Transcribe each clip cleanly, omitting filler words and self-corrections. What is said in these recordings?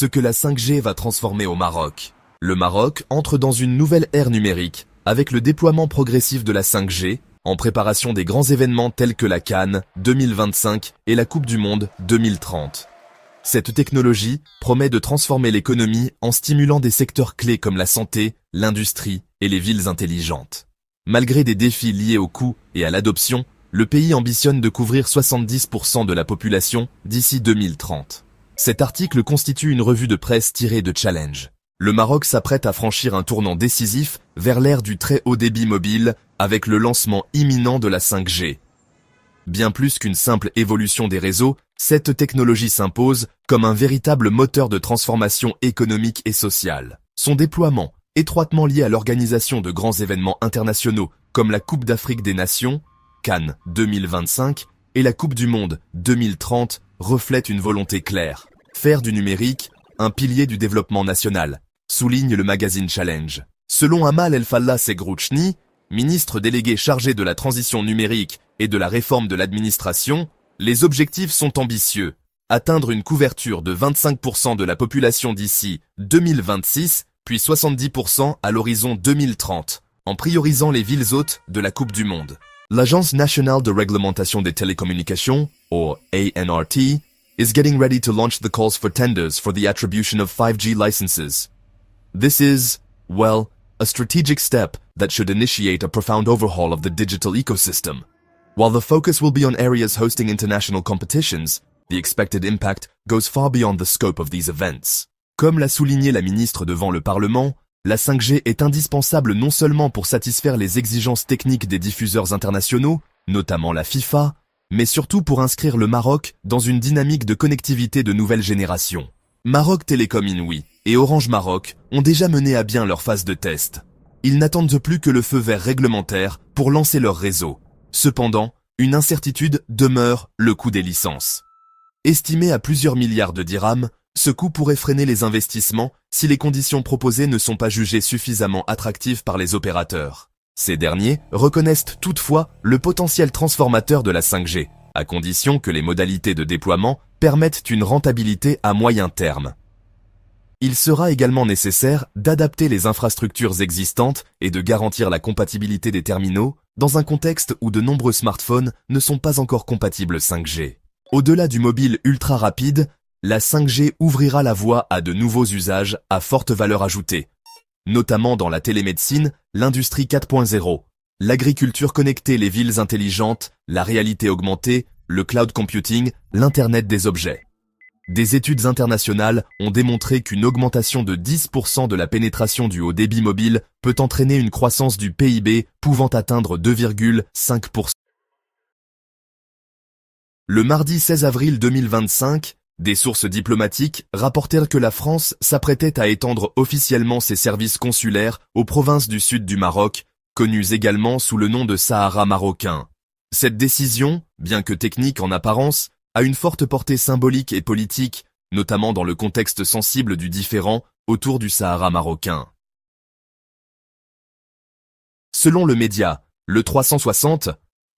ce que la 5G va transformer au Maroc. Le Maroc entre dans une nouvelle ère numérique avec le déploiement progressif de la 5G en préparation des grands événements tels que la Cannes 2025 et la Coupe du Monde 2030. Cette technologie promet de transformer l'économie en stimulant des secteurs clés comme la santé, l'industrie et les villes intelligentes. Malgré des défis liés au coût et à l'adoption, le pays ambitionne de couvrir 70% de la population d'ici 2030. Cet article constitue une revue de presse tirée de Challenge. Le Maroc s'apprête à franchir un tournant décisif vers l'ère du très haut débit mobile avec le lancement imminent de la 5G. Bien plus qu'une simple évolution des réseaux, cette technologie s'impose comme un véritable moteur de transformation économique et sociale. Son déploiement, étroitement lié à l'organisation de grands événements internationaux comme la Coupe d'Afrique des Nations, Cannes 2025, et la Coupe du Monde 2030, reflète une volonté claire. Faire du numérique un pilier du développement national, souligne le magazine Challenge. Selon Amal El-Fallah Segrouchni, ministre délégué chargé de la transition numérique et de la réforme de l'administration, les objectifs sont ambitieux. Atteindre une couverture de 25% de la population d'ici 2026, puis 70% à l'horizon 2030, en priorisant les villes hôtes de la Coupe du Monde. L'Agence nationale de réglementation des télécommunications, or ANRT, is getting ready to launch the calls for tenders for the attribution of 5G licenses. This is, well, a strategic step that should initiate a profound overhaul of the digital ecosystem. While the focus will be on areas hosting international competitions, the expected impact goes far beyond the scope of these events. Comme l'a souligné la ministre devant le Parlement, la 5G est indispensable non seulement pour satisfaire les exigences techniques des diffuseurs internationaux, notamment la FIFA, mais surtout pour inscrire le Maroc dans une dynamique de connectivité de nouvelle génération. Maroc Telecom Inouï et Orange Maroc ont déjà mené à bien leur phase de test. Ils n'attendent plus que le feu vert réglementaire pour lancer leur réseau. Cependant, une incertitude demeure, le coût des licences. Estimé à plusieurs milliards de dirhams, ce coût pourrait freiner les investissements si les conditions proposées ne sont pas jugées suffisamment attractives par les opérateurs. Ces derniers reconnaissent toutefois le potentiel transformateur de la 5G, à condition que les modalités de déploiement permettent une rentabilité à moyen terme. Il sera également nécessaire d'adapter les infrastructures existantes et de garantir la compatibilité des terminaux dans un contexte où de nombreux smartphones ne sont pas encore compatibles 5G. Au-delà du mobile ultra rapide, la 5G ouvrira la voie à de nouveaux usages à forte valeur ajoutée, notamment dans la télémédecine, l'industrie 4.0, l'agriculture connectée, les villes intelligentes, la réalité augmentée, le cloud computing, l'Internet des objets. Des études internationales ont démontré qu'une augmentation de 10% de la pénétration du haut débit mobile peut entraîner une croissance du PIB pouvant atteindre 2,5%. Le mardi 16 avril 2025, des sources diplomatiques rapportèrent que la France s'apprêtait à étendre officiellement ses services consulaires aux provinces du sud du Maroc, connues également sous le nom de Sahara marocain. Cette décision, bien que technique en apparence, a une forte portée symbolique et politique, notamment dans le contexte sensible du différend autour du Sahara marocain. Selon le média, le 360,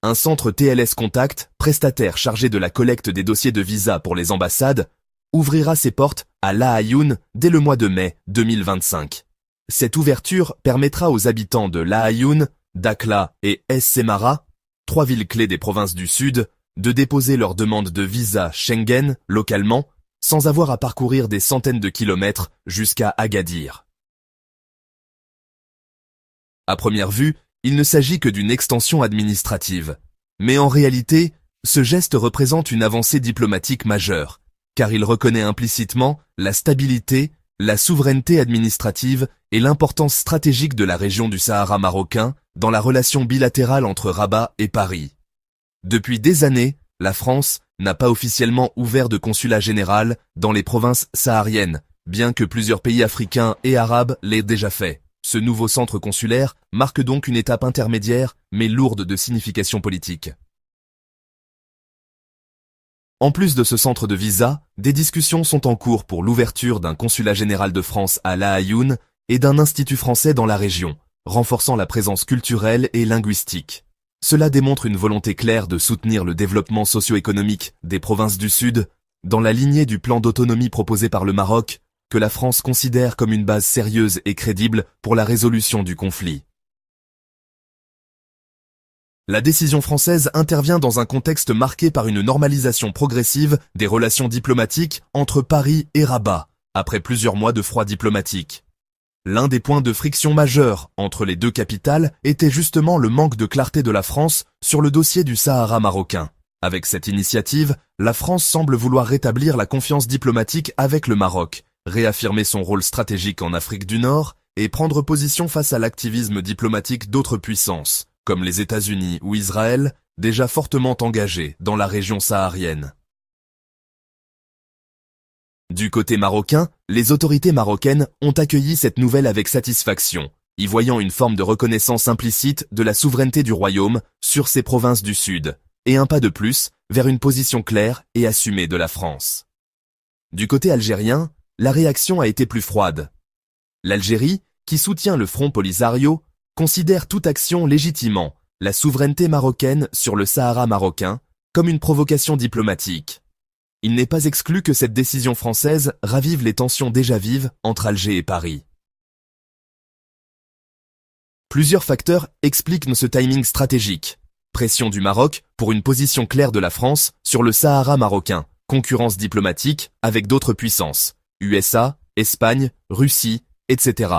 un centre TLS Contact, prestataire chargé de la collecte des dossiers de visa pour les ambassades, ouvrira ses portes à La Ayoun dès le mois de mai 2025. Cette ouverture permettra aux habitants de La Ayoun, Dakhla et Es Semara, 3 villes clés des provinces du Sud, de déposer leur demande de visa Schengen localement, sans avoir à parcourir des centaines de kilomètres jusqu'à Agadir. À première vue, il ne s'agit que d'une extension administrative. Mais en réalité, ce geste représente une avancée diplomatique majeure, car il reconnaît implicitement la stabilité, la souveraineté administrative et l'importance stratégique de la région du Sahara marocain dans la relation bilatérale entre Rabat et Paris. Depuis des années, la France n'a pas officiellement ouvert de consulat général dans les provinces sahariennes, bien que plusieurs pays africains et arabes l'aient déjà fait. Ce nouveau centre consulaire marque donc une étape intermédiaire, mais lourde de signification politique. En plus de ce centre de visa, des discussions sont en cours pour l'ouverture d'un consulat général de France à La Ayoun et d'un institut français dans la région, renforçant la présence culturelle et linguistique. Cela démontre une volonté claire de soutenir le développement socio-économique des provinces du Sud, dans la lignée du plan d'autonomie proposé par le Maroc, que la France considère comme une base sérieuse et crédible pour la résolution du conflit. La décision française intervient dans un contexte marqué par une normalisation progressive des relations diplomatiques entre Paris et Rabat, après plusieurs mois de froid diplomatique. L'un des points de friction majeurs entre les deux capitales était justement le manque de clarté de la France sur le dossier du Sahara marocain. Avec cette initiative, la France semble vouloir rétablir la confiance diplomatique avec le Maroc, réaffirmer son rôle stratégique en Afrique du Nord et prendre position face à l'activisme diplomatique d'autres puissances, comme les États-Unis ou Israël, déjà fortement engagés dans la région saharienne. Du côté marocain, les autorités marocaines ont accueilli cette nouvelle avec satisfaction, y voyant une forme de reconnaissance implicite de la souveraineté du royaume sur ses provinces du Sud, et un pas de plus vers une position claire et assumée de la France. Du côté algérien, la réaction a été plus froide. L'Algérie, qui soutient le Front Polisario, considère toute action légitimant la souveraineté marocaine sur le Sahara marocain comme une provocation diplomatique. Il n'est pas exclu que cette décision française ravive les tensions déjà vives entre Alger et Paris. Plusieurs facteurs expliquent ce timing stratégique. Pression du Maroc pour une position claire de la France sur le Sahara marocain, concurrence diplomatique avec d'autres puissances, USA, Espagne, Russie, etc.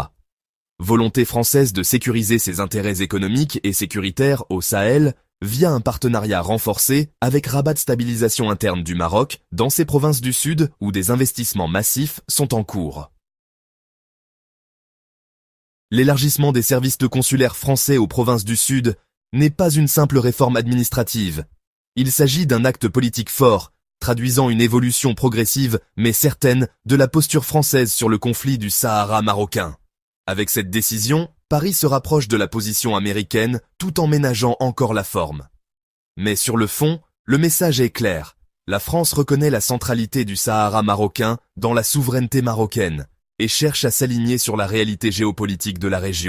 Volonté française de sécuriser ses intérêts économiques et sécuritaires au Sahel via un partenariat renforcé avec Rabat de stabilisation interne du Maroc dans ses provinces du Sud où des investissements massifs sont en cours. L'élargissement des services consulaires français aux provinces du Sud n'est pas une simple réforme administrative. Il s'agit d'un acte politique fort, traduisant une évolution progressive mais certaine de la posture française sur le conflit du Sahara marocain. Avec cette décision, Paris se rapproche de la position américaine tout en ménageant encore la forme. Mais sur le fond, le message est clair. La France reconnaît la centralité du Sahara marocain dans la souveraineté marocaine et cherche à s'aligner sur la réalité géopolitique de la région.